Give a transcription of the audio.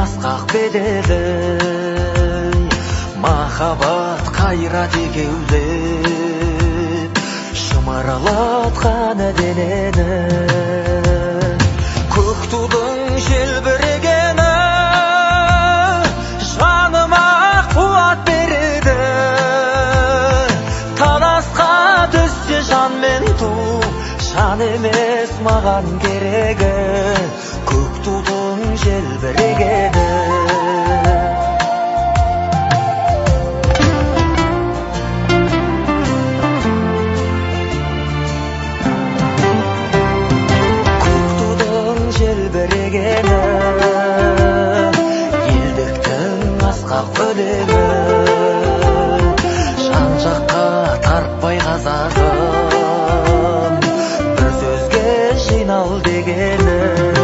асқақ бедері, махаббат қайрат екеулеп шымырлатқан денені. Көк тудың желбірегені жаныма қуат береді. Таласқа түссе жан мен ту, жан емес маған керегі. Көк тудың желбірегені. Желбірегені, елдіктің асқақ өлеңі, жан жаққа тартпай қазағым, бір сөзге жинал дегені.